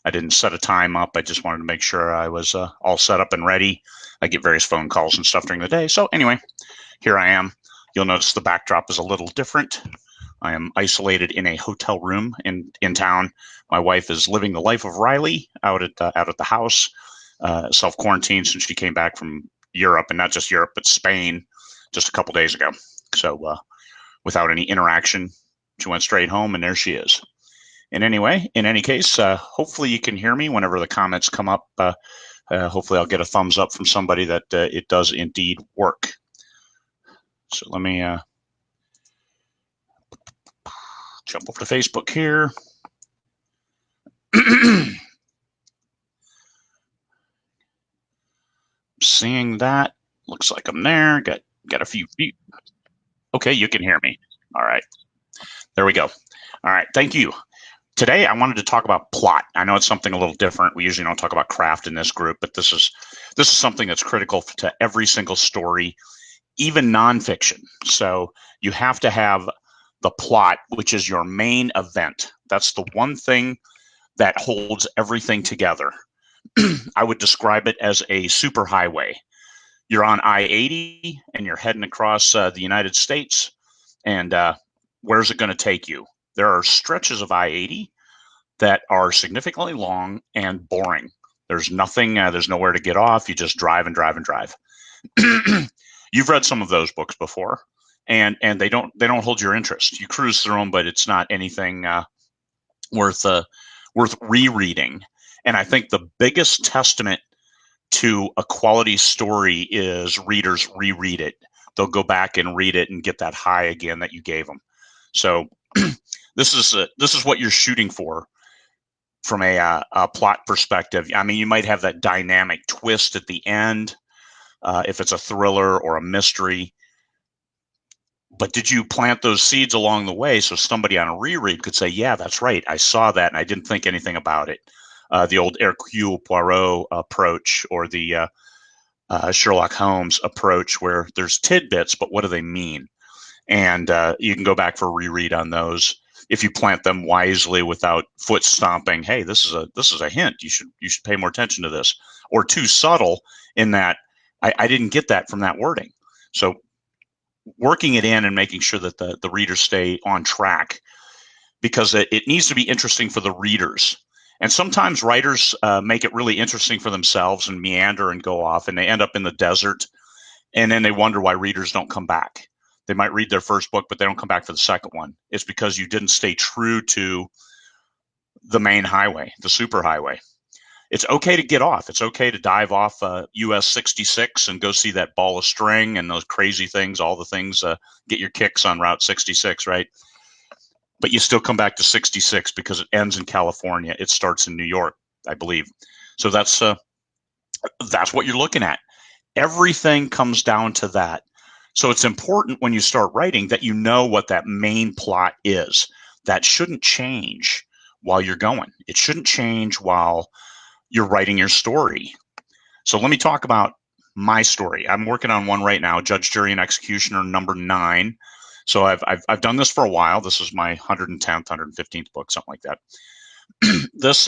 I didn't set a time up. I just wanted to make sure I was all set up and ready. I get various phone calls and stuff during the day. So anyway, here I am. You'll notice the backdrop is a little different. I am isolated in a hotel room in town. My wife is living the life of Riley out at the house, self-quarantined since she came back from Europe, and not just Europe, but Spain, just a couple days ago. So without any interaction, she went straight home, and there she is. And anyway, in any case, hopefully you can hear me whenever the comments come up. Hopefully I'll get a thumbs up from somebody that it does indeed work. So let me jump over to Facebook here. Seeing that, looks like I'm there. Got a few feet. Okay, you can hear me. All right, there we go. All right, thank you. Today I wanted to talk about plot. I know it's something a little different. We usually don't talk about craft in this group, but this is something that's critical to every single story, even nonfiction. So you have to have the plot, which is your main event. That's the one thing that holds everything together. I would describe it as a superhighway. You're on I-80 and you're heading across the United States, and where's it going to take you? There are stretches of I-80 that are significantly long and boring. There's nothing, there's nowhere to get off. You just drive and drive and drive. You've read some of those books before, and they don't hold your interest. You cruise through them, but it's not anything worth rereading. And I think the biggest testament to a quality story is readers reread it. They'll go back and read it and get that high again that you gave them. So this is what you're shooting for from a plot perspective. I mean, you might have that dynamic twist at the end if it's a thriller or a mystery. But did you plant those seeds along the way so somebody on a reread could say, yeah, that's right, I saw that and I didn't think anything about it? The old Hercule Poirot approach, or the Sherlock Holmes approach, where there's tidbits, but what do they mean? And you can go back for a reread on those if you plant them wisely without foot stomping. Hey, this is a hint. You should pay more attention to this. Or too subtle in that I didn't get that from that wording. So working it in and making sure that the readers stay on track, because it needs to be interesting for the readers. And sometimes writers make it really interesting for themselves and meander and go off, and they end up in the desert, and then they wonder why readers don't come back. They might read their first book, but they don't come back for the second one. It's because you didn't stay true to the main highway, the superhighway. It's okay to get off. It's okay to dive off US 66 and go see that ball of string and those crazy things, all the things, get your kicks on Route 66, right? But you still come back to 66 because it ends in California. It starts in New York, I believe. So that's what you're looking at. Everything comes down to that. So it's important when you start writing that you know what that main plot is. That shouldn't change while you're going. It shouldn't change while you're writing your story. So let me talk about my story. I'm working on one right now, Judge, Jury, and Executioner number 9. So I've done this for a while. This is my 110th, 115th book, something like that. This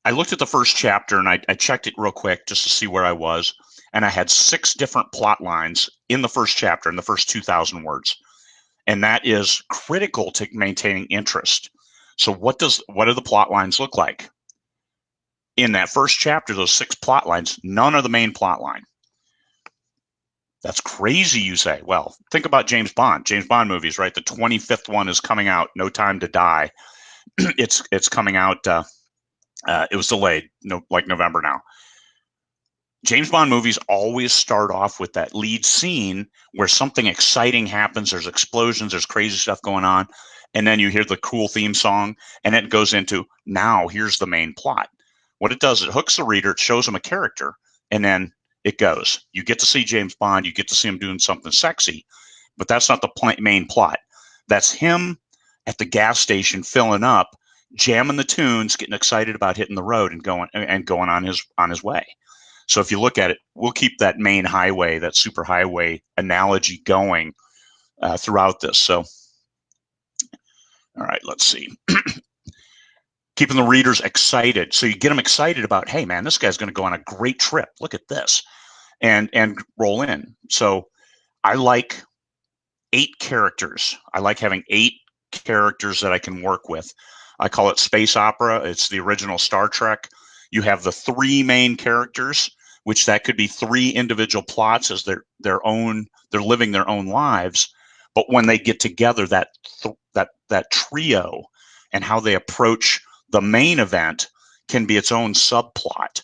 I looked at the first chapter and I checked it real quick just to see where I was, and I had 6 different plot lines in the first chapter, in the first 2,000 words, and that is critical to maintaining interest. So what do the plot lines look like? In that first chapter, those 6 plot lines, none are the main plot line. That's crazy, you say. Well, think about James Bond movies, right? The 25th one is coming out, No Time to Die. It's coming out. It was delayed, like November now. James Bond movies always start off with that lead scene where something exciting happens. There's explosions, there's crazy stuff going on, and then you hear the cool theme song, and it goes into, now here's the main plot. What it does, it hooks the reader, it shows them a character, and then it goes. You get to see James Bond, you get to see him doing something sexy, but that's not the main plot. That's him at the gas station filling up, jamming the tunes, getting excited about hitting the road and going on his way. So if you look at it, we'll keep that main highway, that super highway analogy going throughout this. So, all right, let's see. keeping the readers excited. So you get them excited about, hey man, this guy's going to go on a great trip. Look at this, and roll in. So I like 8 characters. I like having 8 characters that I can work with. I call it space opera. It's the original Star Trek. You have the 3 main characters, which that could be 3 individual plots as their own. They're living their own lives, but when they get together, that trio and how they approach the main event can be its own subplot.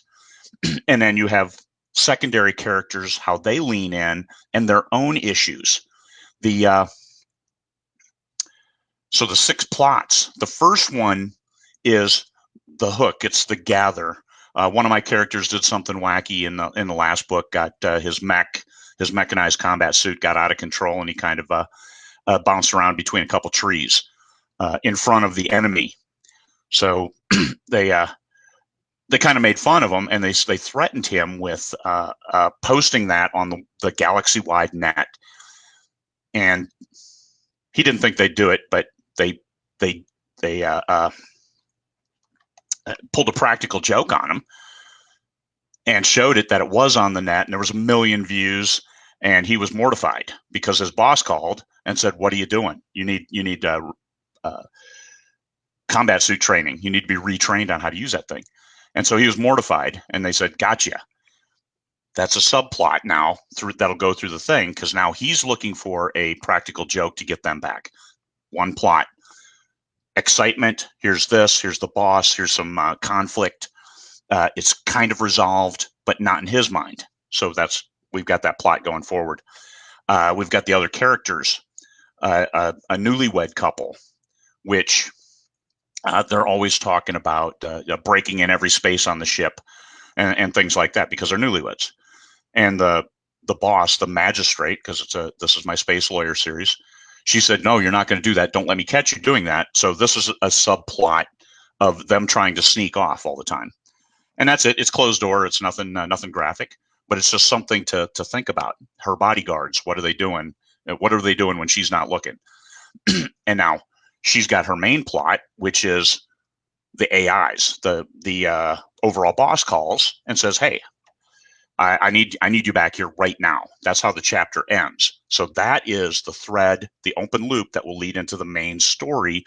And then you have secondary characters, how they lean in and their own issues. So the 6 plots. The first one is the hook. It's the gather. One of my characters did something wacky in the last book. Got his mechanized combat suit got out of control, and he kind of bounced around between a couple trees in front of the enemy. So they kind of made fun of him, and they threatened him with posting that on the galaxy-wide net. And he didn't think they'd do it, but they pulled a practical joke on him and showed it that it was on the net, and there was 1 million views. And he was mortified because his boss called and said, "What are you doing? You need combat suit training. You need to be retrained on how to use that thing." And so he was mortified, and they said, "Gotcha." That's a subplot now that'll go through the thing, because now he's looking for a practical joke to get them back. One plot. Excitement. Here's the boss. Here's some conflict. It's kind of resolved, but not in his mind. So we've got that plot going forward. We've got the other characters. A newlywed couple, which they're always talking about breaking in every space on the ship and things like that because they're newlyweds. And the boss, the magistrate, because this is my space lawyer series, she said, "No, you're not going to do that. Don't let me catch you doing that." So this is a subplot of them trying to sneak off all the time. And that's it. It's closed door. It's nothing graphic, but it's just something to think about. Her bodyguards, what are they doing? What are they doing when she's not looking? And now she's got her main plot, which is the AIs. The overall boss calls and says, "Hey, I need you back here right now." That's how the chapter ends. So that is the thread, the open loop that will lead into the main story,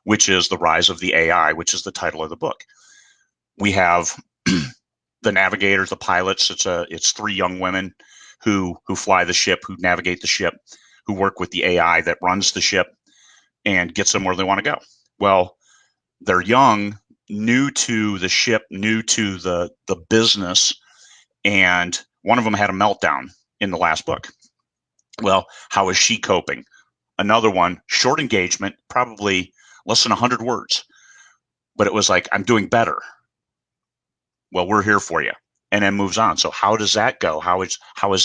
which is the rise of the AI, which is the title of the book. We have the navigators, the pilots. It's 3 young women who fly the ship, who navigate the ship, who work with the AI that runs the ship and gets them where they want to go. Well, they're young, new to the ship, new to the business, and one of them had a meltdown in the last book. Well, how is she coping? Another one, short engagement, probably less than 100 words, but it was like, "I'm doing better." Well, we're here for you, and then moves on. So how does that go? How is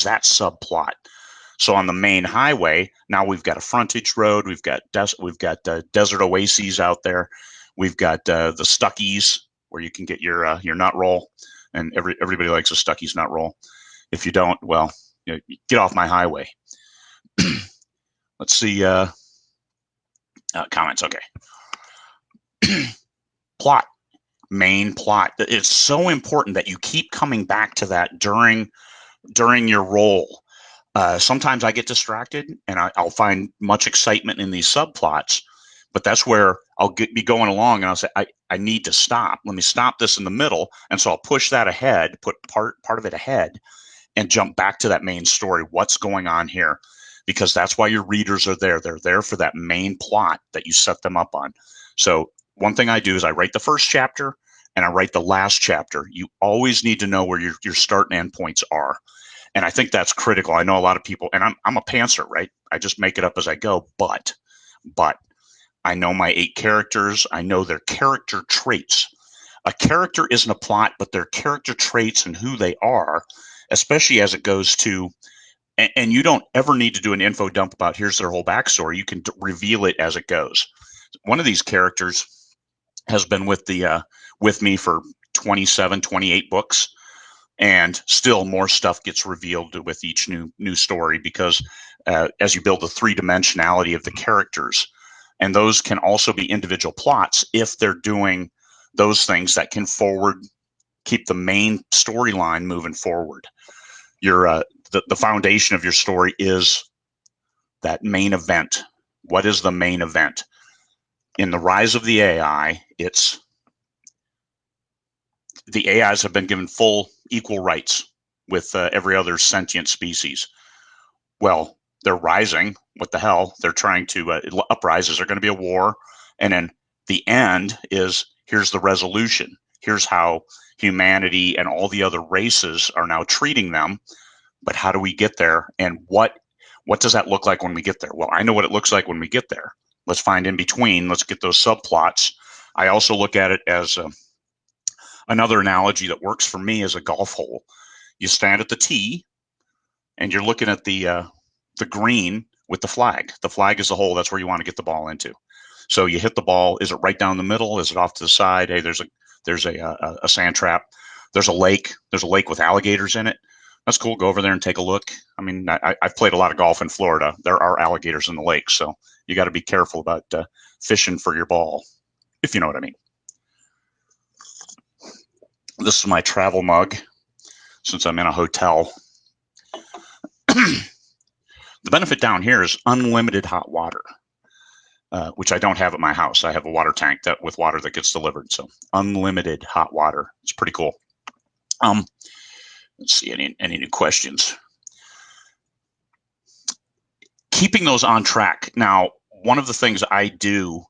that subplot? So on the main highway, now we've got a frontage road. We've got desert oases out there. We've got the Stuckies, where you can get your nut roll, and everybody likes a Stuckey's nut roll. If you don't, well, get off my highway. Let's see comments. Okay. Plot. Main plot. It's so important that you keep coming back to that during your roll. Sometimes I get distracted, and I'll find much excitement in these subplots, but that's where I'll be going along, and I'll say, I need to stop. Let me stop this in the middle, and so I'll push that ahead, put part of it ahead, and jump back to that main story. What's going on here? Because that's why your readers are there. They're there for that main plot that you set them up on. So one thing I do is I write the first chapter and I write the last chapter. You always need to know where your start and end points are. And I think that's critical. I know a lot of people, and I'm a pantser, right? I just make it up as I go, but I know my 8 characters. I know their character traits. A character isn't a plot, but their character traits and who they are, especially as it goes to, and you don't ever need to do an info dump about here's their whole backstory. You can reveal it as it goes. One of these characters has been with me for 27, 28 books. And still more stuff gets revealed with each new story, because as you build the 3-dimensionality of the characters, and those can also be individual plots if they're doing those things that can keep the main storyline moving forward. The foundation of your story is that main event. What is the main event? In the rise of the AI, it's the AIs have been given full equal rights with every other sentient species. Well, they're rising. What the hell? They're trying to uprise. Is there going to be a war? And then the end is, here's the resolution. Here's how humanity and all the other races are now treating them. But how do we get there? And what does that look like when we get there? Well, I know what it looks like when we get there. Let's find in between. Let's get those subplots. I also look at it as another analogy that works for me as a golf hole. You stand at the tee, and you're looking at the green with the flag. The flag is the hole. That's where you want to get the ball into. So you hit the ball. Is it right down the middle? Is it off to the side? Hey, there's a sand trap. There's a lake. There's a lake with alligators in it. That's cool. Go over there and take a look. I mean, I've played a lot of golf in Florida. There are alligators in the lake, so you got to be careful about fishing for your ball, if you know what I mean. This is my travel mug since I'm in a hotel. The benefit down here is unlimited hot water, which I don't have at my house. I have a water tank with water that gets delivered, so unlimited hot water. It's pretty cool. Let's see, any new questions? Keeping those on track. Now, one of the things I do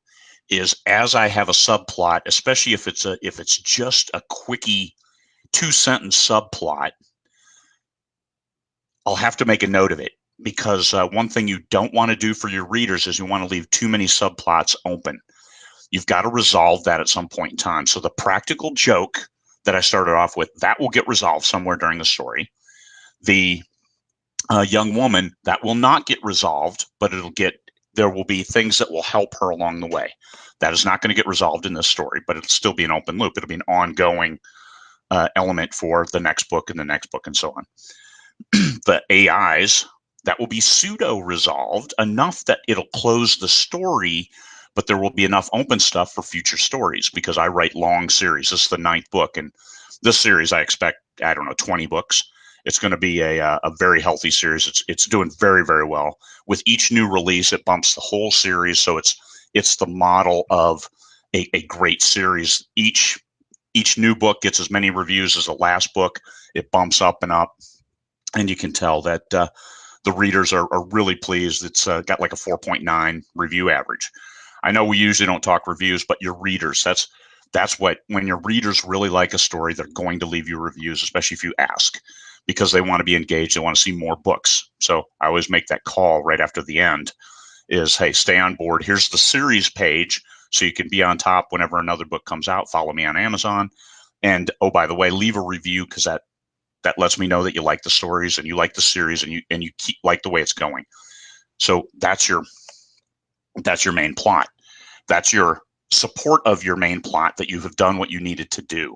is, as I have a subplot, especially if it's just a quickie 2-sentence subplot, I'll have to make a note of it, because one thing you don't want to do for your readers is you want to leave too many subplots open. You've got to resolve that at some point in time. So the practical joke that I started off with, that will get resolved somewhere during the story. The young woman, that will not get resolved, but there will be things that will help her along the way. That is not going to get resolved in this story, but it'll still be an open loop. It'll be an ongoing element for the next book and the next book and so on. The AIs, that will be pseudo-resolved enough that it'll close the story, but there will be enough open stuff for future stories, because I write long series. This is the 9th book, and this series I expect, 20 books. It's going to be a very healthy series. It's doing very, very well. With each new release, it bumps the whole series, so it's the model of a great series. Each new book gets as many reviews as the last book. It bumps up and up, and you can tell that the readers are really pleased. It's got like a 4.9 review average. I know we usually don't talk reviews, but your readers, that's what, when your readers really like a story, they're going to leave you reviews, especially if you ask, because they want to be engaged. They want to see more books. So I always make that call right after the end is, hey, stay on board. Here's the series page, so you can be on top whenever another book comes out. Follow me on Amazon. And, oh, by the way, leave a review, because that lets me know that you like the stories and you like the series and you like the way it's going. So that's your main plot. That's your support of your main plot, that you have done what you needed to do.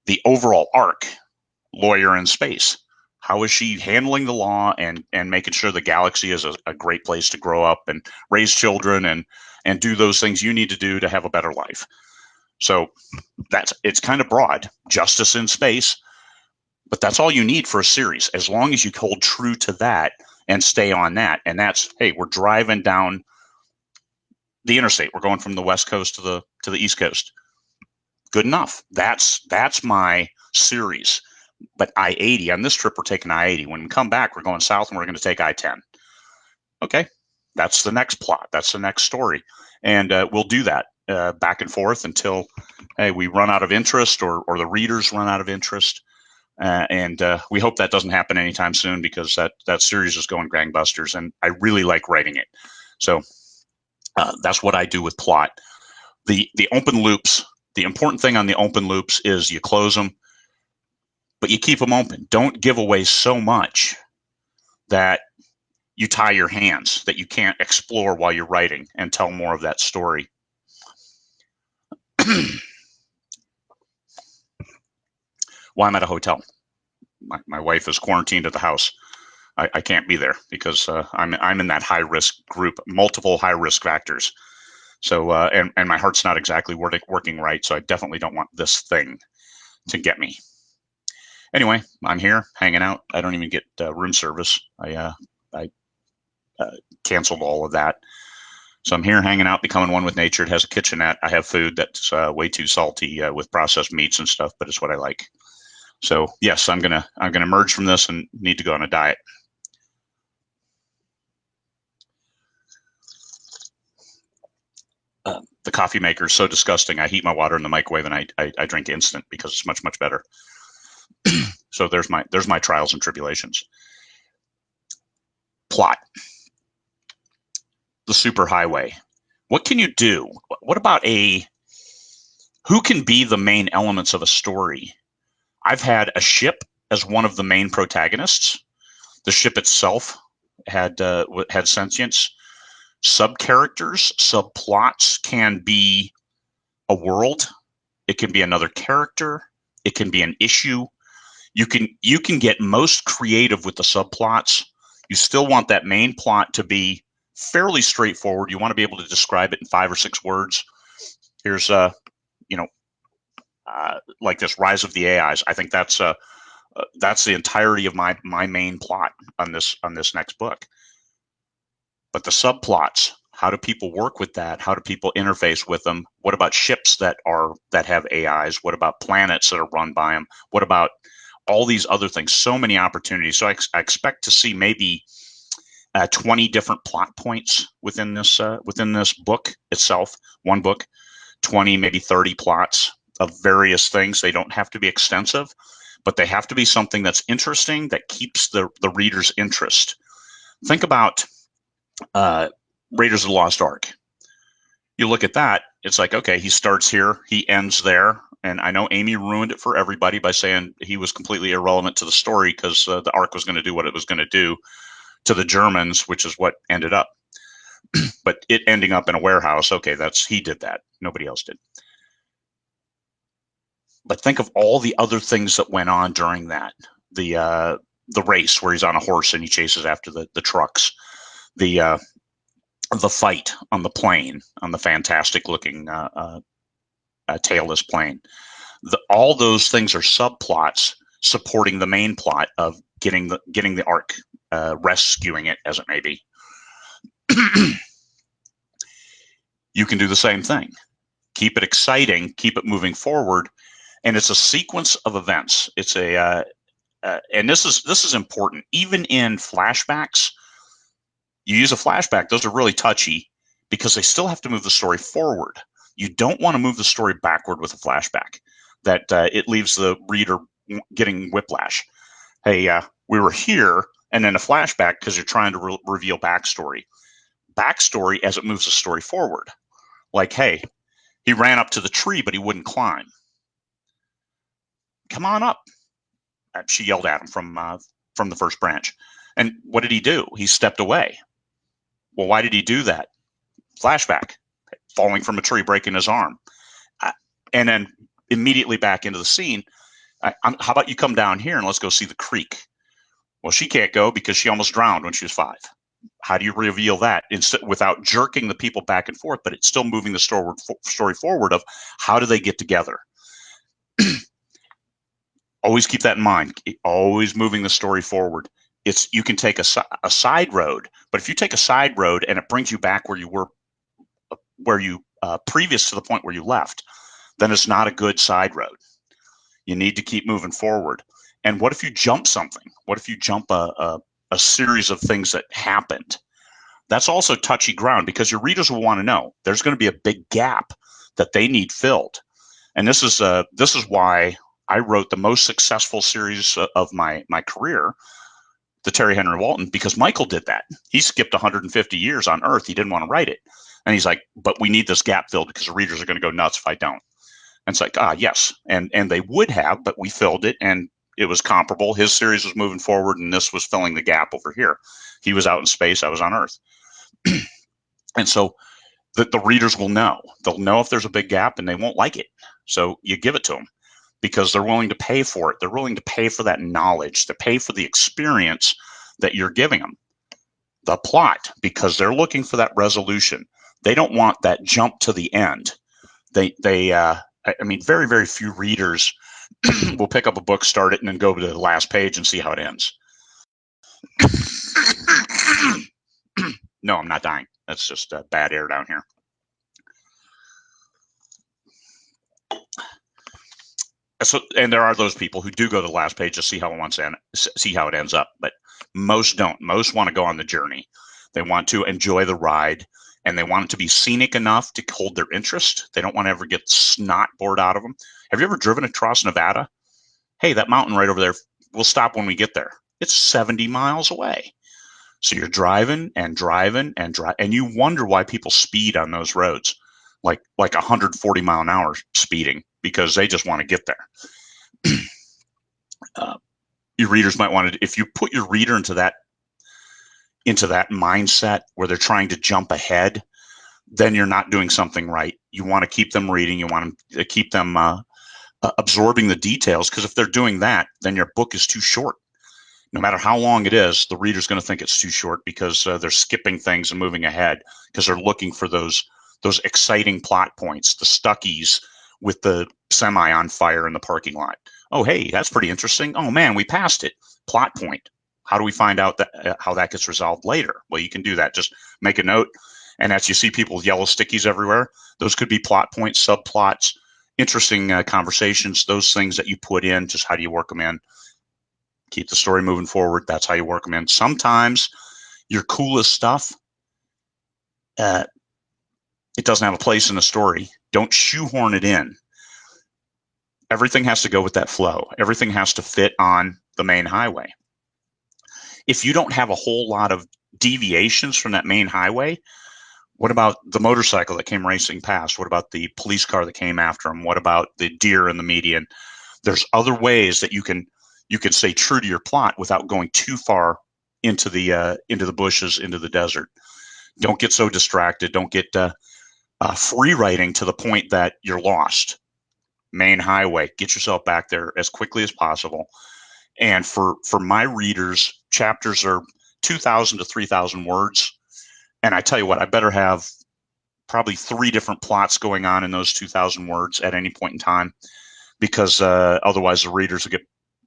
The overall arc, lawyer in space. How is she handling the law and making sure the galaxy is a great place to grow up and raise children and do those things you need to do to have a better life? So it's kind of broad, justice in space, but that's all you need for a series, as long as you hold true to that and stay on that. And that's, hey, we're driving down the interstate. We're going from the West Coast to the East Coast. Good enough. That's my series. But I-80, on this trip, we're taking I-80. When we come back, we're going south and we're going to take I-10. Okay, that's the next plot. That's the next story. And we'll do that back and forth until, hey, we run out of interest or the readers run out of interest. And we hope that doesn't happen anytime soon, because that series is going gangbusters, and I really like writing it. So that's what I do with plot. The open loops, the important thing on the open loops is you close them, but you keep them open. Don't give away so much that you tie your hands, that you can't explore while you're writing and tell more of that story. Well, I'm at a hotel. My wife is quarantined at the house. I can't be there because I'm in that high risk group, multiple high risk factors. So, and my heart's not exactly working right, so I definitely don't want this thing to get me. Anyway, I'm here hanging out. I don't even get room service. I canceled all of that. So I'm here hanging out, becoming one with nature. It has a kitchenette. I have food that's way too salty with processed meats and stuff, but it's what I like. So yes, I'm gonna emerge from this and need to go on a diet. The coffee maker is so disgusting. I heat my water in the microwave and I drink instant because it's much better. So there's my trials and tribulations. Plot. The superhighway. What can you do? What about who can be the main elements of a story? I've had a ship as one of the main protagonists. The ship itself had sentience. Sub-characters, subplots can be a world. It can be another character. It can be an issue. You can get most creative with the subplots. You still want that main plot to be fairly straightforward. You want to be able to describe it in 5 or 6 words. Here's like this Rise of the AIs. I think that's the entirety of my main plot on this next book. But the subplots, how do people work with that? How do people interface with them? What about ships that have AIs? What about planets that are run by them? What about all these other things? So many opportunities. So I expect to see maybe 20 different plot points within this book itself. One book, 20, maybe 30 plots of various things. They don't have to be extensive, but they have to be something that's interesting, that keeps the reader's interest. Think about Raiders of the Lost Ark. You look at that, it's like, okay, he starts here, he ends there. And I know Amy ruined it for everybody by saying he was completely irrelevant to the story because the Ark was going to do what it was going to do to the Germans, which is what ended up. But it ending up in a warehouse, okay, he did that. Nobody else did. But think of all the other things that went on during that. The race where he's on a horse and he chases after the trucks. The fight on the plane, on the fantastic looking tailless plane. All those things are subplots supporting the main plot of getting the Ark, rescuing it, as it may be. You can do the same thing. Keep it exciting, keep it moving forward, and it's a sequence of events. It's and this is important. Even in flashbacks, you use a flashback, those are really touchy because they still have to move the story forward. You don't want to move the story backward with a flashback. That it leaves the reader getting whiplash. Hey, we were here, and then a flashback because you're trying to reveal backstory. Backstory as it moves the story forward. Like, hey, he ran up to the tree, but he wouldn't climb. Come on up. She yelled at him from the first branch. And what did he do? He stepped away. Well, why did he do that? Flashback, falling from a tree, breaking his arm. And then immediately back into the scene. How about you come down here and let's go see the creek? Well, she can't go because she almost drowned when she was 5. How do you reveal that without jerking the people back and forth, but it's still moving the story forward of how do they get together? Always keep that in mind. Always moving the story forward. You can take a side road, but if you take a side road and it brings you back where you were, previous to the point where you left, then it's not a good side road. You need to keep moving forward. And what if you jump something? What if you jump a series of things that happened? That's also touchy ground because your readers will want to know. There's going to be a big gap that they need filled. And this is why I wrote the most successful series of my career, the Terry Henry Walton, because Michael did that. He skipped 150 years on Earth. He didn't want to write it. And he's like, but we need this gap filled because the readers are going to go nuts if I don't. And it's like, yes. And they would have, but we filled it and it was comparable. His series was moving forward and this was filling the gap over here. He was out in space. I was on Earth. And so the readers will know. They'll know if there's a big gap and they won't like it. So you give it to them because they're willing to pay for it. They're willing to pay for that knowledge, to pay for the experience that you're giving them. The plot, because they're looking for that resolution. They don't want that jump to the end. I mean, very, very few readers will pick up a book, start it, and then go to the last page and see how it ends. No, I'm not dying. That's just bad air down here. So, and there are those people who do go to the last page to see how it ends up, but most don't. Most want to go on the journey. They want to enjoy the ride, and they want it to be scenic enough to hold their interest. They don't want to ever get snot bored out of them. Have you ever driven across Nevada? Hey, that mountain right over there, we'll stop when we get there. It's 70 miles away. So you're driving and driving and driving, and you wonder why people speed on those roads, like 140 mile an hour speeding, because they just want to get there. Your readers might want to, if you put your reader into that mindset where they're trying to jump ahead, then you're not doing something right. You want to keep them reading. You want to keep them absorbing the details, because if they're doing that, then your book is too short. No matter how long it is, the reader's going to think it's too short because they're skipping things and moving ahead because they're looking for those exciting plot points, the Stuckies with the semi on fire in the parking lot. Oh, hey, that's pretty interesting. Oh, man, we passed it. Plot point. How do we find out how that gets resolved later? Well, you can do that. Just make a note. And as you see people with yellow stickies everywhere, those could be plot points, subplots, interesting conversations, those things that you put in. Just how do you work them in? Keep the story moving forward. That's how you work them in. Sometimes your coolest stuff, it doesn't have a place in the story. Don't shoehorn it in. Everything has to go with that flow. Everything has to fit on the main highway. If you don't have a whole lot of deviations from that main highway, what about the motorcycle that came racing past? What about the police car that came after him? What about the deer in the median? There's other ways that you can stay true to your plot without going too far into the bushes, into the desert. Don't get so distracted. Don't get free writing to the point that you're lost. Main highway, get yourself back there as quickly as possible. And for my readers, chapters are 2,000 to 3,000 words. And I tell you what, I better have probably 3 different plots going on in those 2,000 words at any point in time, because otherwise the readers will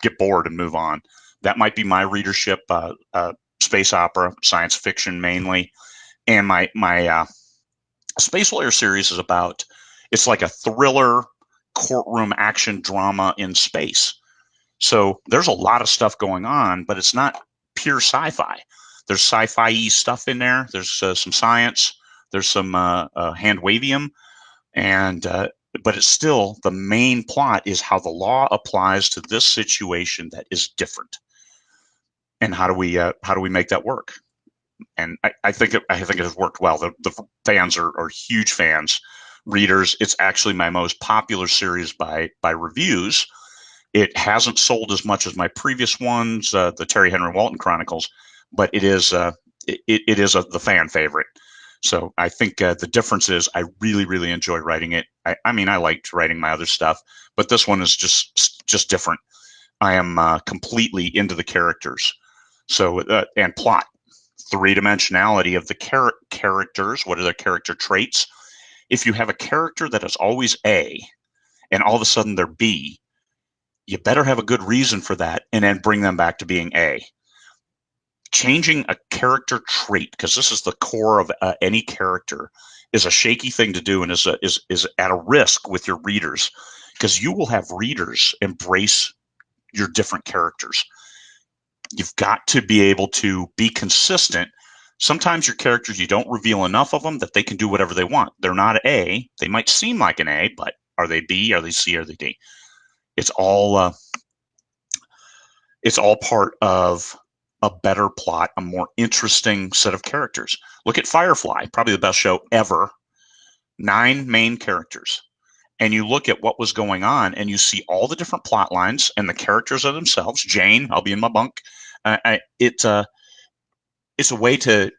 get bored and move on. That might be my readership, space opera, science fiction mainly. And my Space Lawyer series is about, it's like a thriller courtroom action drama in space. So there's a lot of stuff going on, but it's not pure sci-fi. There's sci-fi stuff in there. There's some science. There's some hand wavium, and but it's still, the main plot is how the law applies to this situation that is different, and how do we make that work? And I think it has worked well. The fans are huge fans, readers. It's actually my most popular series by reviews. It hasn't sold as much as my previous ones, the Terry Henry Walton Chronicles, but it is the fan favorite. So I think the difference is I really, really enjoy writing it. I mean, I liked writing my other stuff, but this one is just different. I am completely into the characters. So and plot, 3-dimensionality of the characters. What are their character traits? If you have a character that is always A, and all of a sudden they're B, you better have a good reason for that, and then bring them back to being A. Changing a character trait, because this is the core of any character, is a shaky thing to do, and is at a risk with your readers, because you will have readers embrace your different characters. You've got to be able to be consistent. Sometimes your characters, you don't reveal enough of them that they can do whatever they want. They're not A. They might seem like an A, but are they B? Are they C? Are they D? It's all part of a better plot, a more interesting set of characters. Look at Firefly, probably the best show ever. 9 main characters. And you look at what was going on, and you see all the different plot lines and the characters of themselves. Jane, I'll be in my bunk. It's a way to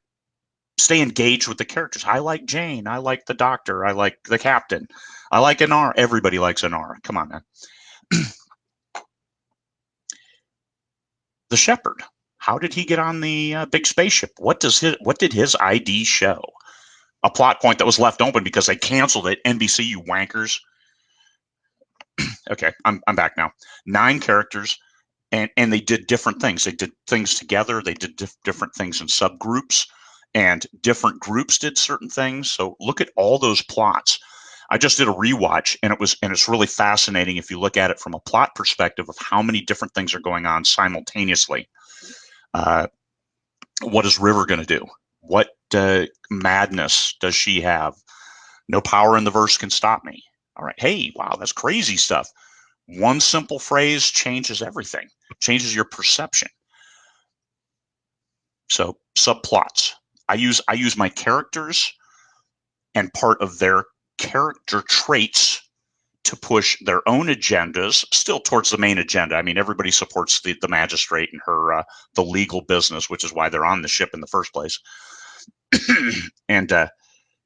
stay engaged with the characters. I like Jane. I like the doctor. I like the captain. I like Anar. Everybody likes Anar. Come on, man. The shepherd. How did he get on the big spaceship? What did his ID show? a plot point that was left open because they canceled it. NBC, you wankers. Okay, I'm back now. 9 characters, and they did different things. They did things together. They did different things in subgroups, and different groups did certain things. So look at all those plots. I just did a rewatch, and it's really fascinating if you look at it from a plot perspective of how many different things are going on simultaneously. What is River going to do? What madness does she have? No power in the verse can stop me. All right. Hey, wow, that's crazy stuff. One simple phrase changes everything, changes your perception. So subplots. I use my characters and part of their character traits to push their own agendas still towards the main agenda. I mean, everybody supports the magistrate and her the legal business, which is why they're on the ship in the first place. And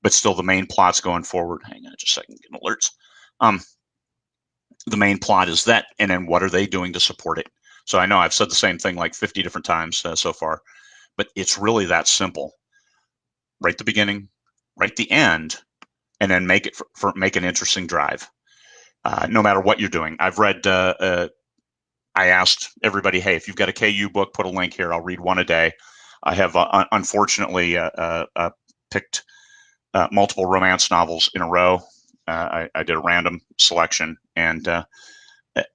but still, the main plot's going forward. Hang on just a second, get alerts. The main plot is that, and then what are they doing to support it? So I know I've said the same thing like 50 different times so far, but it's really that simple. Right the beginning, right the end, and then make it make an interesting drive. No matter what you're doing. I've read. I asked everybody, hey, if you've got a KU book, put a link here. I'll read one a day. I have unfortunately picked multiple romance novels in a row. I did a random selection, and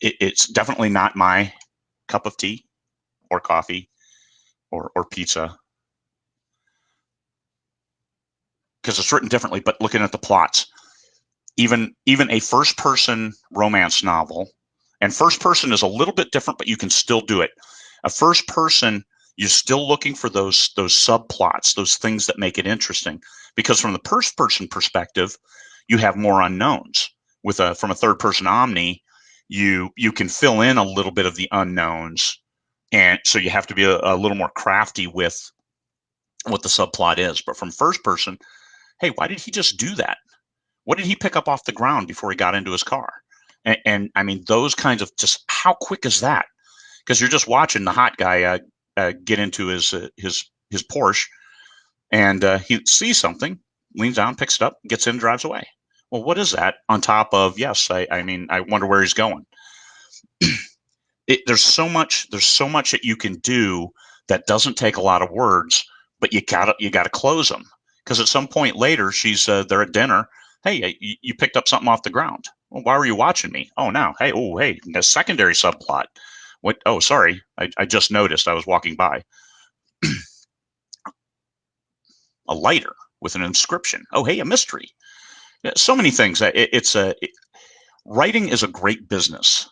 it's definitely not my cup of tea or coffee or pizza because it's written differently. But looking at the plots, even a first-person romance novel, and first person is a little bit different, but you can still do it. A first person, you're still looking for those subplots, those things that make it interesting. Because from the first person perspective, you have more unknowns. From a third person omni, you can fill in a little bit of the unknowns, and so you have to be a little more crafty with what the subplot is. But from first person, hey, why did he just do that? What did he pick up off the ground before he got into his car? And I mean, those kinds of, just how quick is that? Because you're just watching the hot guy get into his Porsche, and he sees something, leans down, picks it up, gets in, drives away. Well, what is that? On top of, yes, I mean, I wonder where he's going. There's so much that you can do that doesn't take a lot of words, but you gotta close them, because at some point later, she's they're at dinner. Hey, you picked up something off the ground. Well, why were you watching me? Oh, now, hey, the secondary subplot. What? Oh, sorry, I just noticed. I was walking by. A lighter with an inscription. Oh, hey, a mystery. So many things. Writing is a great business.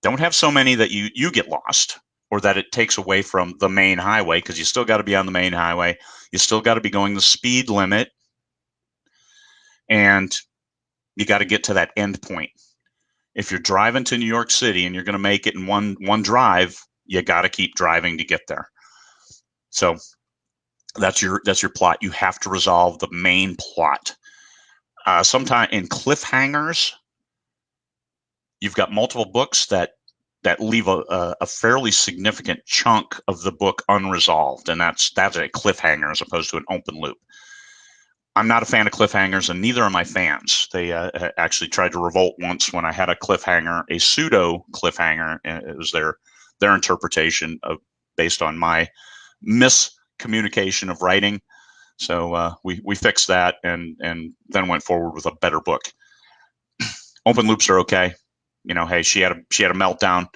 Don't have so many that you get lost, or that it takes away from the main highway, because you still got to be on the main highway. You still got to be going the speed limit, and you got to get to that end point. If you're driving to New York City and you're going to make it in one drive, you got to keep driving to get there. So that's your plot. You have to resolve the main plot. Sometimes in cliffhangers, you've got multiple books that leave a fairly significant chunk of the book unresolved, and that's a cliffhanger as opposed to an open loop. I'm not a fan of cliffhangers, and neither are my fans. They actually tried to revolt once when I had a cliffhanger, a pseudo cliffhanger, and it was their interpretation of, based on my miscommunication of writing. So we fixed that, and then went forward with a better book. Open loops are okay. You know, hey, she had a meltdown.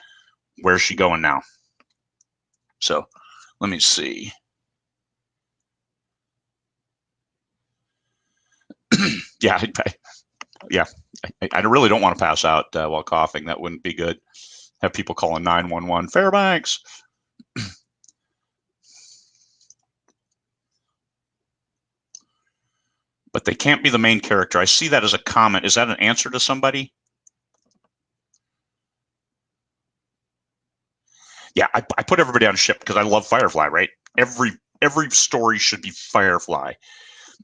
Where's she going now? So let me see. Yeah, I really don't want to pass out while coughing. That wouldn't be good. Have people calling 911. Fairbanks. But they can't be the main character. I see that as a comment. Is that an answer to somebody? Yeah, I put everybody on a ship because I love Firefly, right? Every story should be Firefly.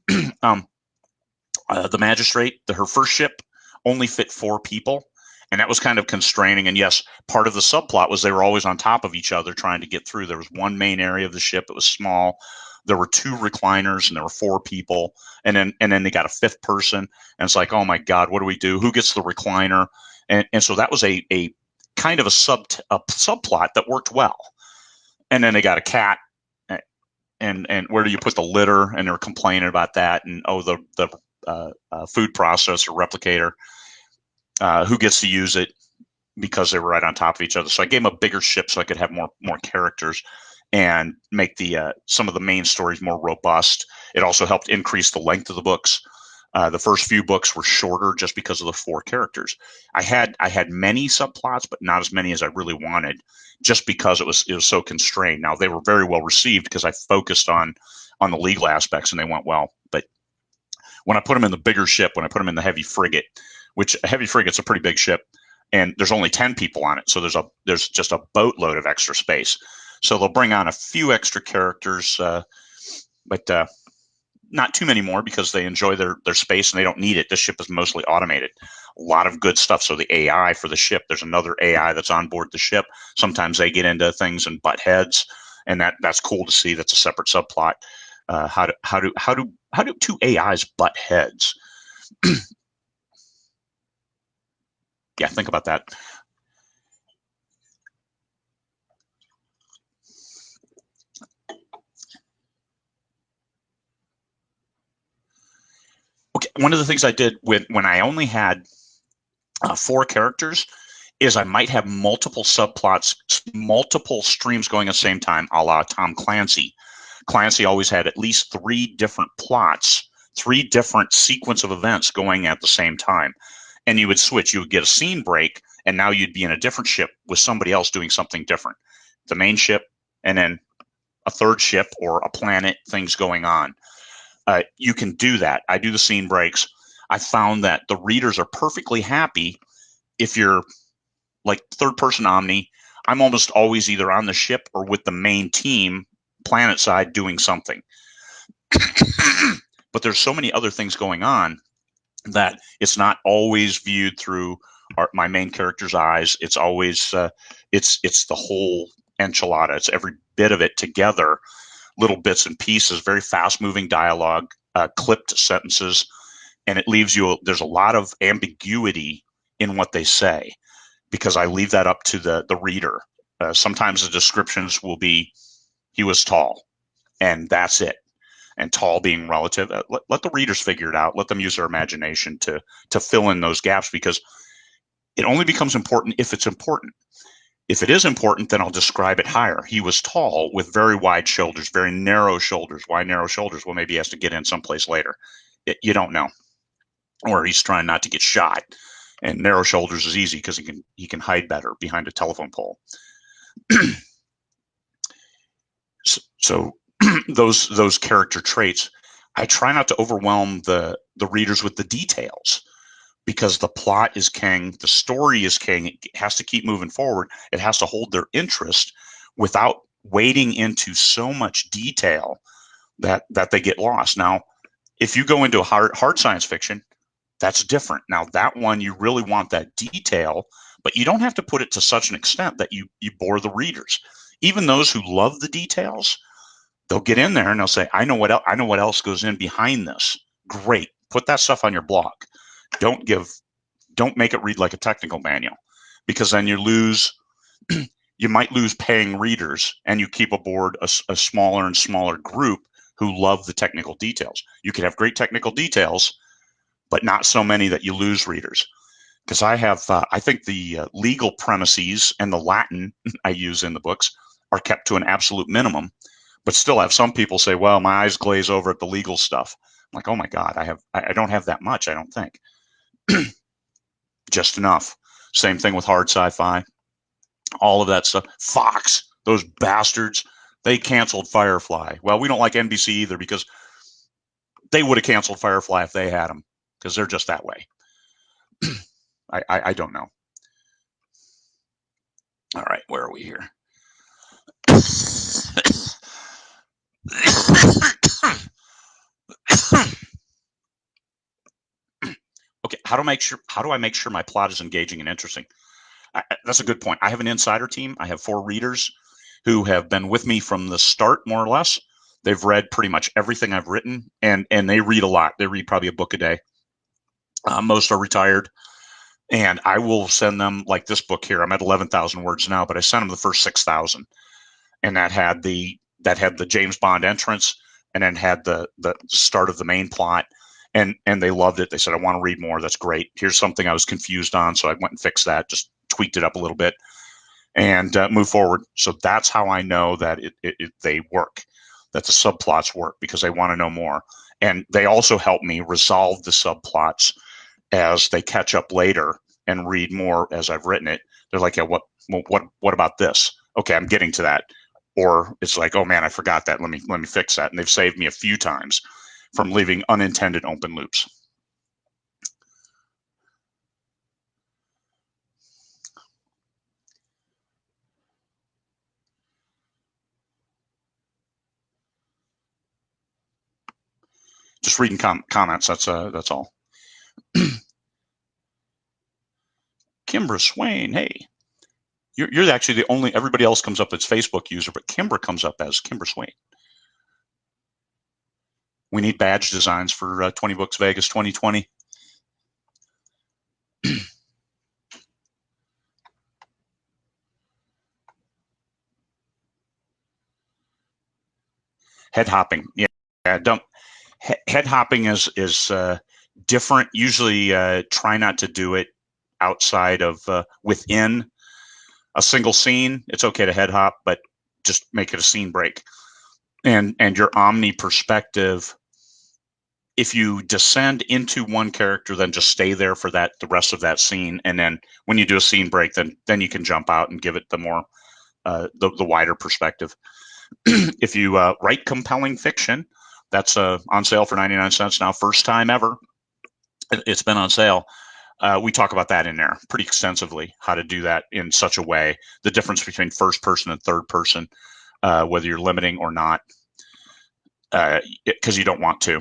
The magistrate, her first ship only fit 4 people, and that was kind of constraining. And yes, part of the subplot was they were always on top of each other trying to get through. There was one main area of the ship. It was small. there were 2 recliners and there were 4 people, and then they got a 5th person, and it's like, oh my God, what do we do? Who gets the recliner? And so that was a kind of a subplot that worked well. And then they got a cat, and where do you put the litter? And they're complaining about that, and the food processor replicator, who gets to use it, because they were right on top of each other. So I gave them a bigger ship so I could have more characters and make the some of the main stories more robust. It also helped increase the length of the books. The first few books were shorter just because of the 4 characters. I had many subplots, but not as many as I really wanted, just because it was so constrained. Now, they were very well received because I focused on the legal aspects, and they went well. But when I put them in the bigger ship, when I put them in the heavy frigate, which a heavy frigate's a pretty big ship, and there's only 10 people on it, so there's just a boatload of extra space. So they'll bring on a few extra characters, but not too many more, because they enjoy their space and they don't need it. This ship is mostly automated. A lot of good stuff. So the AI for the ship, there's another AI that's on board the ship. Sometimes they get into things and butt heads, and that's cool to see. That's a separate subplot. How do 2 AIs butt heads? Yeah, think about that. Okay, one of the things I did when I only had 4 characters is I might have multiple subplots, multiple streams going at the same time, a la Tom Clancy. Clancy always had at least 3 different plots, 3 different sequence of events going at the same time. And you would switch. You would get a scene break, and now you'd be in a different ship with somebody else doing something different. The main ship, and then a third ship or a planet, things going on. You can do that. I do the scene breaks. I found that the readers are perfectly happy if you're like third person Omni. I'm almost always either on the ship or with the main team, planet side, doing something. But there's so many other things going on that it's not always viewed through my main character's eyes. It's always it's the whole enchilada. It's every bit of it together, little bits and pieces, very fast moving dialogue, clipped sentences, and it leaves you. There's a lot of ambiguity in what they say, because I leave that up to the reader. Sometimes the descriptions will be, he was tall, and that's it. And tall being relative. Let the readers figure it out. Let them use their imagination to fill in those gaps, because it only becomes important if it's important. If it is important, then I'll describe it higher. He was tall with very wide shoulders, very narrow shoulders. Why narrow shoulders? Well, maybe he has to get in someplace later. You don't know. Or he's trying not to get shot. And narrow shoulders is easy because he can hide better behind a telephone pole. So those character traits, I try not to overwhelm the readers with the details, because the plot is king, the story is king. It has to keep moving forward. It has to hold their interest without wading into so much detail that they get lost. Now, if you go into a hard science fiction, that's different. Now, that one, you really want that detail, but you don't have to put it to such an extent that you bore the readers. Even those who love the details, they'll get in there and they'll say, I know what else goes in behind this. Great. Put that stuff on your blog. Don't make it read like a technical manual, because then you might lose paying readers, and you keep aboard a smaller and smaller group who love the technical details. You could have great technical details, but not so many that you lose readers. Because I think the legal premises and the Latin I use in the books are kept to an absolute minimum, but still have some people say, well, my eyes glaze over at the legal stuff. I'm like, oh my God, I don't have that much, I don't think. Just enough. Same thing with hard sci-fi, all of that stuff. Fox, those bastards, they canceled Firefly. Well, we don't like NBC either, because they would have canceled Firefly if they had them, because they're just that way. I don't know. All right, where are we here? Okay, how do I make sure my plot is engaging and interesting? That's a good point. I have an insider team. I have 4 readers who have been with me from the start, more or less. They've read pretty much everything I've written, and they read a lot. They read probably a book a day. Most are retired, and I will send them, like this book here. I'm at 11,000 words now, but I sent them the first 6,000, and that had the James Bond entrance, and then had the start of the main plot, and they loved it. They said, I want to read more. That's great. Here's something I was confused on, so I went and fixed that, just tweaked it up a little bit, and move forward. So that's how I know that they work, that the subplots work, because they want to know more. And they also help me resolve the subplots as they catch up later and read more as I've written it. They're like, yeah, what about this? Okay, I'm getting to that. Or it's like, oh man, I forgot that. Let me fix that. And they've saved me a few times from leaving unintended open loops. Just reading comments. That's all. Kimbra Swain, hey, you're actually the only. Everybody else comes up as Facebook user, but Kimbra comes up as Kimbra Swain. We need badge designs for 20 Books Vegas 2020. Head hopping, yeah, don't. Head hopping is different. Usually, try not to do it outside of within a single scene. It's okay to head hop, but just make it a scene break. And your omni perspective, if you descend into one character, then just stay there for the rest of that scene. And then when you do a scene break, then you can jump out and give it the more the wider perspective. If you write compelling fiction, that's on sale for 99 cents now. First time ever. It's been on sale. We talk about that in there pretty extensively, how to do that in such a way, the difference between first person and third person, whether you're limiting or not, because you don't want to.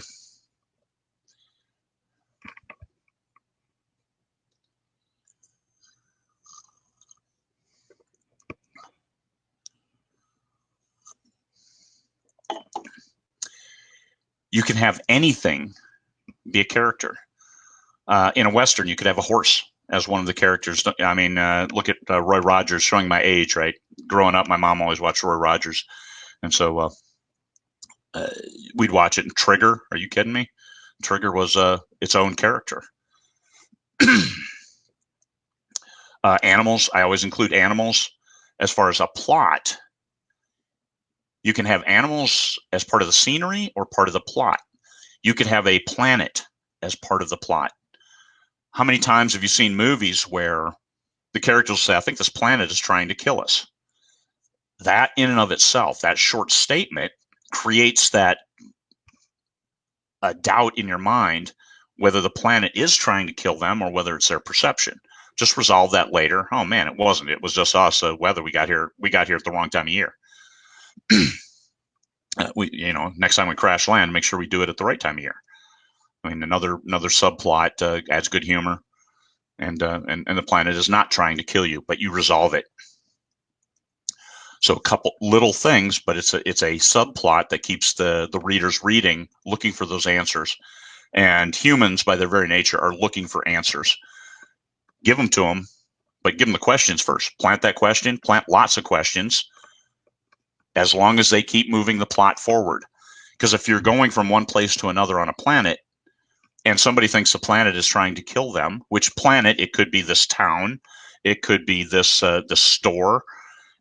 You can have anything be a character. In a Western, you could have a horse as one of the characters. I mean, look at Roy Rogers, showing my age, right? Growing up, my mom always watched Roy Rogers. And so we'd watch it. And Trigger, are you kidding me? Trigger was its own character. Animals, I always include animals. As far as a plot, you can have animals as part of the scenery or part of the plot. You could have a planet as part of the plot. How many times have you seen movies where the characters will say, I think this planet is trying to kill us? That in and of itself, that short statement, creates that doubt in your mind whether the planet is trying to kill them or whether it's their perception. Just resolve that later. Oh man, it wasn't. It was just us. Weather. We got here at the wrong time of year. Next time we crash land, make sure we do it at the right time of year. I mean, another subplot adds good humor, and the planet is not trying to kill you, but you resolve it. So a couple little things, but it's a subplot that keeps the readers reading, looking for those answers. And humans, by their very nature, are looking for answers. Give them to them, but give them the questions first. Plant that question. Plant lots of questions, as long as they keep moving the plot forward. Because if you're going from one place to another on a planet, and somebody thinks the planet is trying to kill them, which planet? It could be this town, it could be this store.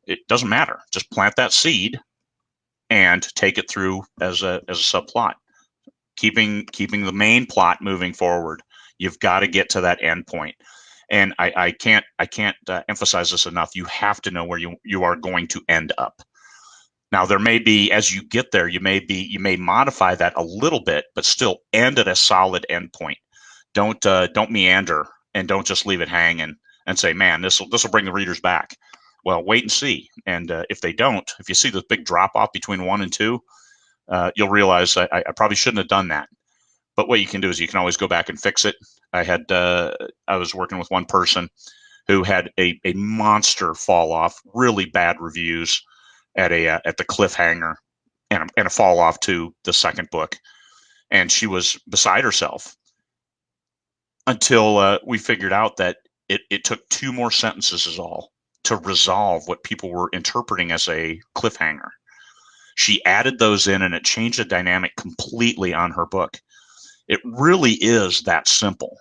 It doesn't matter. Just plant that seed and take it through as a subplot, keeping the main plot moving forward. You've got to get to that end point. And I can't emphasize this enough. You have to know where you are going to end up. Now, there may be, as you get there, you may modify that a little bit, but still end at a solid end point. Don't meander, and don't just leave it hanging and say, man, this will bring the readers back. Well, wait and see. And if they don't, if you see this big drop off between 1 and 2, you'll realize I probably shouldn't have done that. But what you can do is you can always go back and fix it. I was working with one person who had a monster fall off, really bad reviews at the cliffhanger, and a fall off to the second book. And she was beside herself until we figured out that it took 2 more sentences is all to resolve what people were interpreting as a cliffhanger. She added those in, and it changed the dynamic completely on her book. It really is that simple.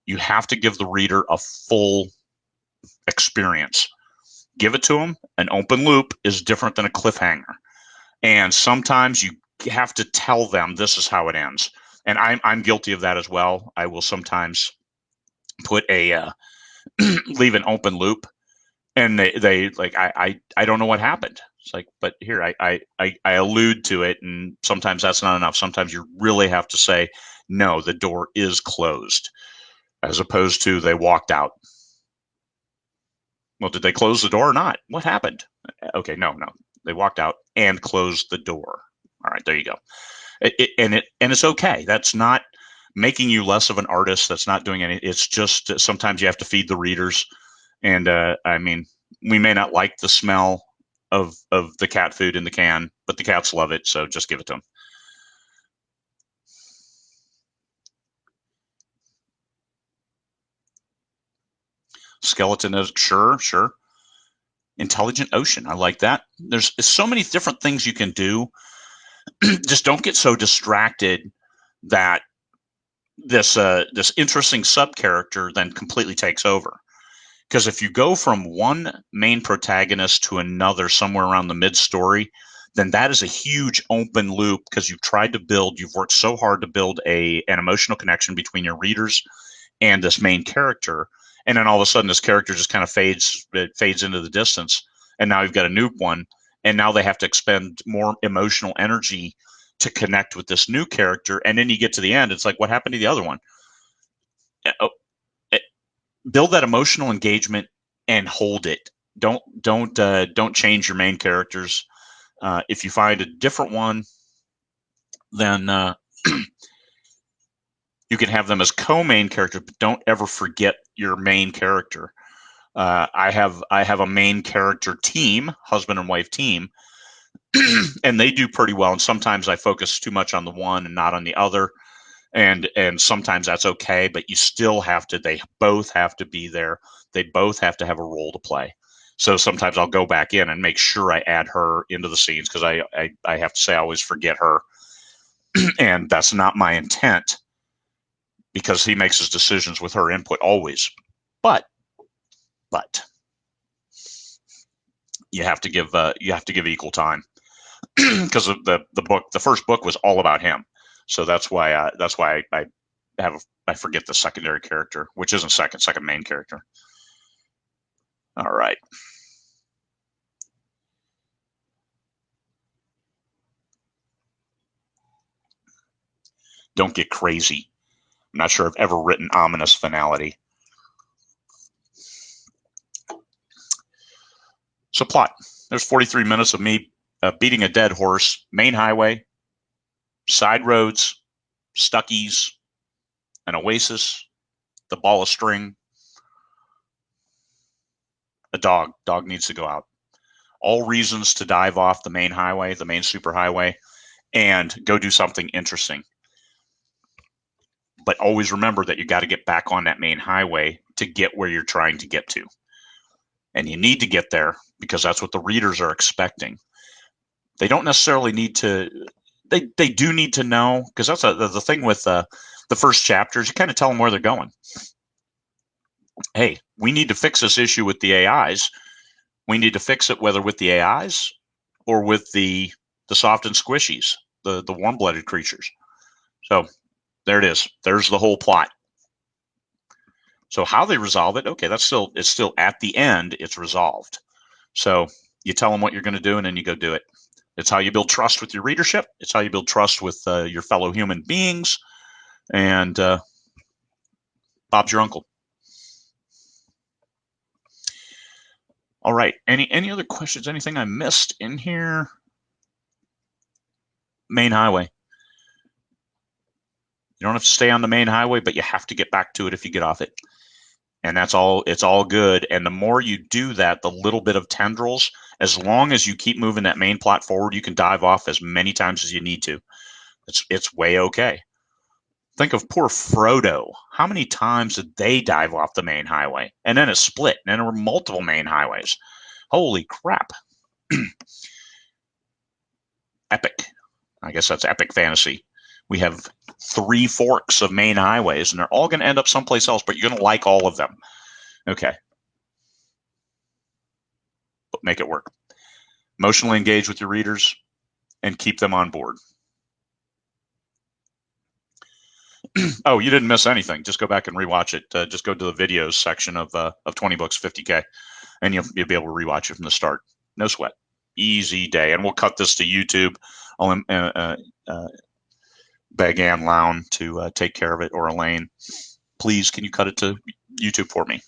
You have to give the reader a full experience. Give it to them. An open loop is different than a cliffhanger. And sometimes you have to tell them this is how it ends. And I'm guilty of that as well. I will sometimes put a leave an open loop, and they like I don't know what happened. It's like, but here I allude to it, and sometimes that's not enough. Sometimes you really have to say, no, the door is closed, as opposed to they walked out. Well, did they close the door or not? What happened? Okay, no, they walked out and closed the door. All right, there you go. And it's okay. That's not making you less of an artist. That's not doing any. It's just sometimes you have to feed the readers. And I mean, we may not like the smell of the cat food in the can, but the cats love it, so just give it to them. Skeleton is sure. Intelligent ocean, I like that. There's so many different things you can do. Just don't get so distracted that this interesting sub character then completely takes over. Because if you go from one main protagonist to another somewhere around the mid story, then that is a huge open loop because you've worked so hard to build an emotional connection between your readers and this main character. And then all of a sudden, this character just kind of fades into the distance. And now you've got a new one. And now they have to expend more emotional energy to connect with this new character. And then you get to the end, it's like, what happened to the other one? Build that emotional engagement and hold it. Don't change your main characters. If you find a different one, then you can have them as co-main characters, but don't ever forget your main character. I have a main character team, husband and wife team, and they do pretty well. And sometimes I focus too much on the one and not on the other. And sometimes that's okay, but you still have to. They both have to be there. They both have to have a role to play. So sometimes I'll go back in and make sure I add her into the scenes because I have to say I always forget her, and that's not my intent because he makes his decisions with her input always. But you have to give equal time because the first book was all about him. So that's why I forget the secondary character, which isn't second main character. All right. Don't get crazy. I'm not sure I've ever written ominous finality. So plot. There's 43 minutes of me beating a dead horse, main highway, side roads, Stuckies, an oasis, the ball of string, a dog. Dog needs to go out. All reasons to dive off the main highway, the main superhighway, and go do something interesting. But always remember that you got to get back on that main highway to get where you're trying to get to. And you need to get there because that's what the readers are expecting. They don't necessarily need to, they do need to know, because that's the thing with the first chapters, you kind of tell them where they're going. Hey, we need to fix this issue with the AIs. We need to fix it whether with the AIs or with the soft and squishies, the warm-blooded creatures. So there it is. There's the whole plot. So how they resolve it, okay, it's still at the end, it's resolved. So you tell them what you're going to do, and then you go do it. It's how you build trust with your readership. It's how you build trust with your fellow human beings. And Bob's your uncle. All right. Any other questions? Anything I missed in here? Main highway. You don't have to stay on the main highway, but you have to get back to it if you get off it. and that's all. It's all good. And the more you do that, the little bit of tendrils, as long as you keep moving that main plot forward, you can dive off as many times as you need to. It's way okay. Think of poor Frodo. How many times did they dive off the main highway? And then it split, and there were multiple main highways. Holy crap. Epic. I guess that's epic fantasy. We have 3 forks of main highways, and they're all going to end up someplace else, but you're going to like all of them. Okay. But make it work. Emotionally engage with your readers and keep them on board. Oh, you didn't miss anything. Just go back and rewatch it. Just go to the videos section of 20 books 50K, and you'll be able to rewatch it from the start. No sweat. Easy day. And we'll cut this to YouTube. I'll beg Ann Lown to take care of it, or Elaine. Please, can you cut it to YouTube for me?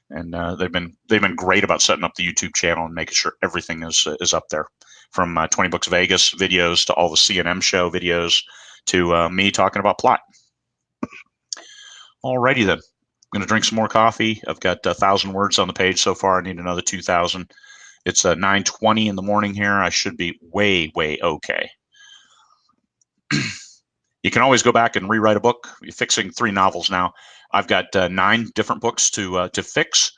And they've been great about setting up the YouTube channel and making sure everything is up there, from 20 Books Vegas videos to all the CNM show videos to me talking about plot. Alrighty then. I'm going to drink some more coffee. I've got 1,000 words on the page so far. I need another 2,000. It's 9:20 in the morning here. I should be way okay. You can always go back and rewrite a book. You're fixing 3 novels now. I've got 9 different books to fix.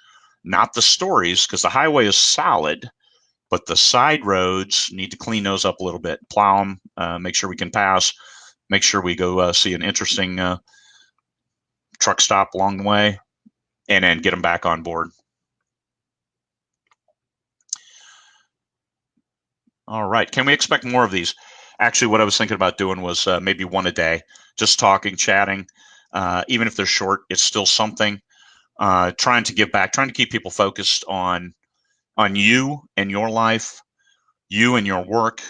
Not the stories, because the highway is solid, but the side roads, need to clean those up a little bit. Plow them, make sure we can pass, make sure we go see an interesting truck stop along the way, and then get them back on board. All right. Can we expect more of these? Actually, what I was thinking about doing was maybe one a day, just talking, chatting. Even if they're short, it's still something. Trying to give back, trying to keep people focused on you and your life, you and your work,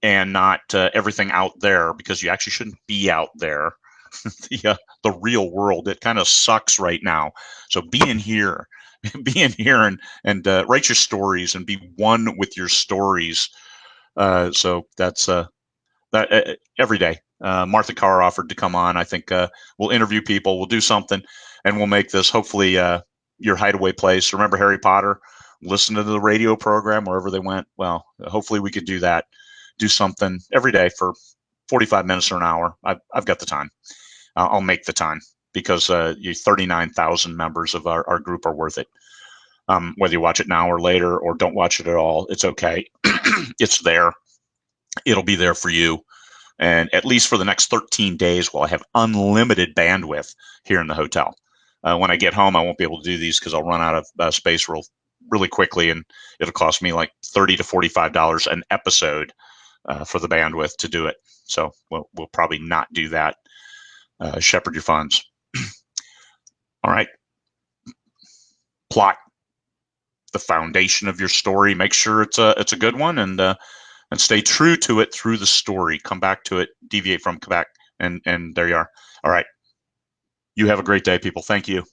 and not everything out there, because you actually shouldn't be out there. The real world, it kind of sucks right now. So be in here and write your stories and be one with your stories. So that's that every day. Martha Carr offered to come on. I think we'll interview people, we'll do something, and we'll make this hopefully your hideaway place. Remember Harry Potter? Listen to the radio program wherever they went. Well, hopefully we could do that. Do something every day for 45 minutes or an hour. I've got the time. I'll make the time, because you 39,000 members of our group are worth it. Whether you watch it now or later, or don't watch it at all, it's okay. It's there. It'll be there for you. And at least for the next 13 days, while I have unlimited bandwidth here in the hotel. When I get home, I won't be able to do these, because I'll run out of space really quickly, and it'll cost me like $30 to $45 an episode for the bandwidth to do it. So we'll probably not do that. Shepherd your funds. All right. Plot, the foundation of your story. Make sure it's a good one, and stay true to it through the story. Come back to it, deviate from, come back, and there you are. All right. You have a great day, people. Thank you.